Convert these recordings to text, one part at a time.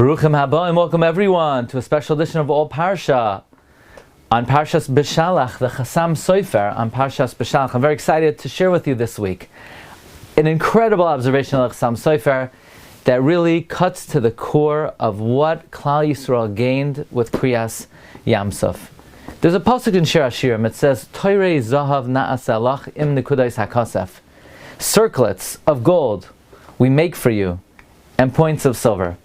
Baruchim haba and welcome everyone to a special edition of All Parsha on Parshas Beshalach, the Chasam Sofer on Parshas Beshalach. I'm very excited to share with you this week an incredible observation of the Chasam Sofer that really cuts to the core of what Klal Yisrael gained with Kriyas Yamsuf. There's a pasuk in Shiurim. It says, "Toirei zahav na'asalach im nekudais hakasef." Circlets of gold we make for you, and points of silver.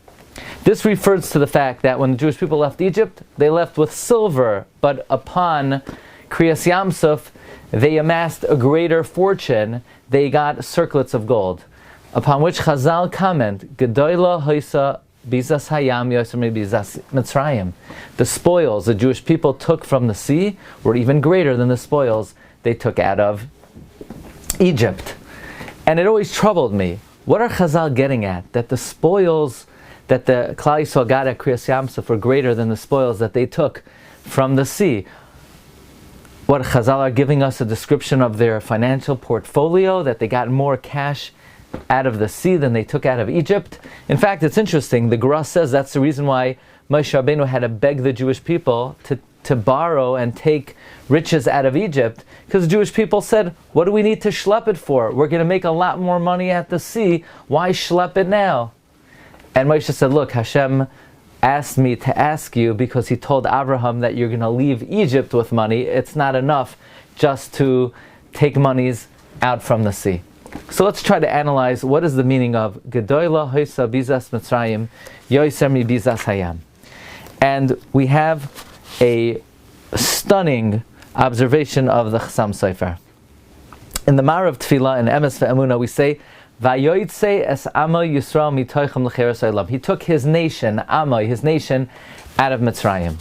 This refers to the fact that when the Jewish people left Egypt, they left with silver, but upon Kriyas Yamsuf, they amassed a greater fortune. They got circlets of gold, upon which Chazal comment, "Gedoyla hoisa bizas hayam yoser bizas Mitzrayim." The spoils the Jewish people took from the sea were even greater than the spoils they took out of Egypt. And it always troubled me. What are Chazal getting at? That the spoils that the Klal Yisrael got at Kriyas Yamsuf were greater than the spoils that they took from the sea. What Chazal are giving us a description of their financial portfolio, that they got more cash out of the sea than they took out of Egypt. In fact, it's interesting, the Gemara says that's the reason why Moshe Rabbeinu had to beg the Jewish people to borrow and take riches out of Egypt, because the Jewish people said, what do we need to schlep it for? We're going to make a lot more money at the sea. Why schlep it now? And Moshe said, look, Hashem asked me to ask you because he told Abraham that you're going to leave Egypt with money. It's not enough just to take monies out from the sea. So let's try to analyze what is the meaning of Gedoyla hoisa bizas Mitzrayim yoser mi bizas hayam. And we have a stunning observation of the Chasam Sofer. In the Mar of Tefillah, in Emes ve'emunah, we say, Vayoytse es Amo Yisrael mitoichem l'cheres olam. He took his nation, Amo, his nation, out of Mitzrayim.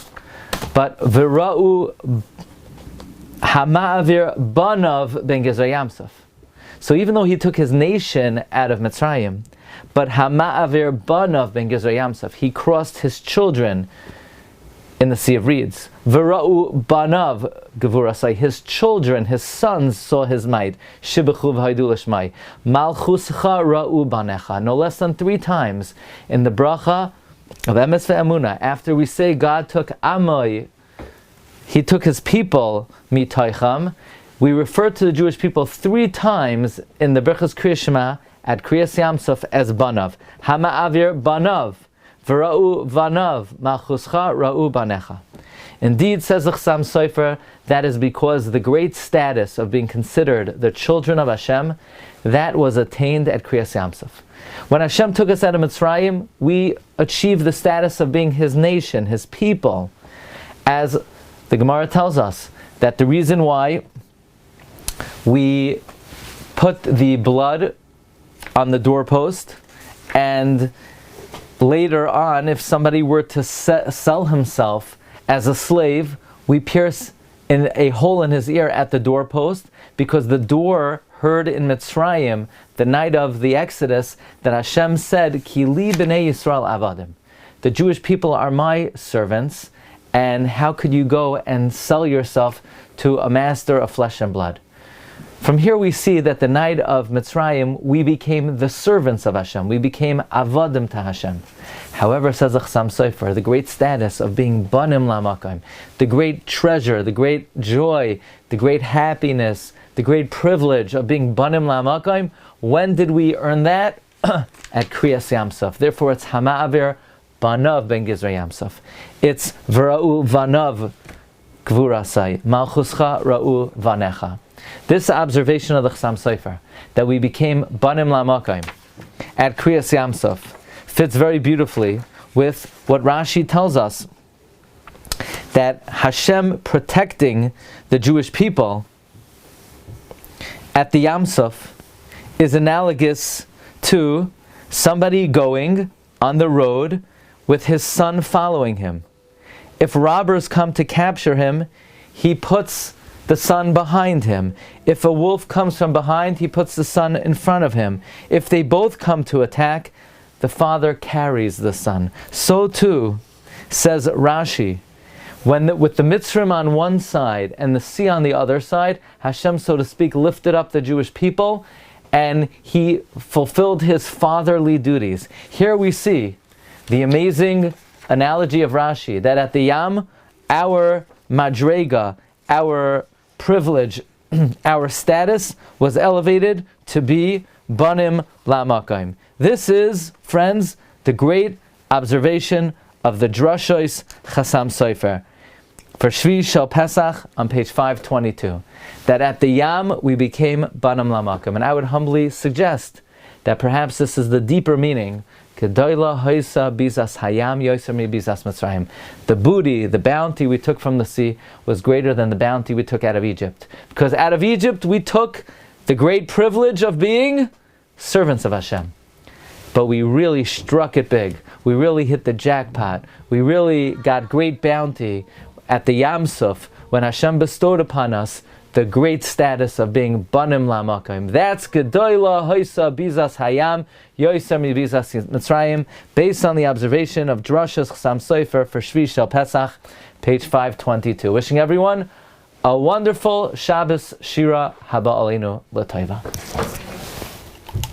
But V'ra'u hama'avir banav ben Gezrei Yamsuf. So even though he took his nation out of Mitzrayim, but hama'avir banav ben Gezrei Yamsuf, he crossed his children in the Sea of Reeds. V'ra'u banav gevurasai, his children, his sons saw his might. Shibechu v'haidu l'shmai. Malchuscha ra'u banecha. No less than 3 times in the bracha of Emes ve'emunah, after we say God took Amoy, he took his people mitoicham, we refer to the Jewish people 3 times in the Berachos Kriyas Shema at Kriyas Yamsuf as banav. Hama'avir banav. V'ra'u vanav, malchuscha ra'u banecha. Indeed, says the Chasam Sofer, that is because the great status of being considered the children of Hashem, that was attained at Kriyas Yamsuf. When Hashem took us out of Mitzrayim, we achieved the status of being His nation, His people. As the Gemara tells us, that the reason why we put the blood on the doorpost, and later on, if somebody were to sell himself as a slave, we pierce in a hole in his ear at the doorpost, because the door heard in Mitzrayim, the night of the Exodus, that Hashem said, Ki li b'nei Yisrael avadim. The Jewish people are my servants, and how could you go and sell yourself to a master of flesh and blood? From here we see that the night of Mitzrayim, we became the servants of Hashem. We became avadim to Hashem. However, says the Chasam Sofer, the great status of being banim la'makom, the great treasure, the great joy, the great happiness, the great privilege of being banim la'makom, when did we earn that? At Kriyas Yamsuf. Therefore it's hama'avir banav ben Gezrei Yamsuf. It's v'ra'u vanav gvurasai, malchuscha ra'u vanecha. This observation of the Chasam Sofer, that we became banim la'makom at Kriyas Yamsuf, fits very beautifully with what Rashi tells us, that Hashem protecting the Jewish people at the Yamsuf is analogous to somebody going on the road with his son following him. If robbers come to capture him, he puts the son behind him. If a wolf comes from behind, he puts the son in front of him. If they both come to attack, the father carries the son. So too, says Rashi, with the Mitzrim on one side and the sea on the other side, Hashem, so to speak, lifted up the Jewish people, and He fulfilled His fatherly duties. Here we see the amazing analogy of Rashi, that at the Yam, our madrega, our privilege, our status was elevated to be banim la'makayim. This is, friends, the great observation of the Drashos Chasam Sofer for Shvi Shel Pesach on page 522, that at the Yam we became banim la'makayim. And I would humbly suggest that perhaps this is the deeper meaning. The booty, the bounty we took from the sea was greater than the bounty we took out of Egypt. Because out of Egypt we took the great privilege of being servants of Hashem. But we really struck it big. We really hit the jackpot. We really got great bounty at the Yam Suf when Hashem bestowed upon us the great status of being banim la'makayim. That's Gedoyla Hoisa Bizas Hayam Yoisar Mi Bizas Mitzrayim, based on the observation of Drashos Chasam Sofer for Shvi Shel Pesach, page 522. Wishing everyone a wonderful Shabbos Shira Haba Aleinu L'Tova.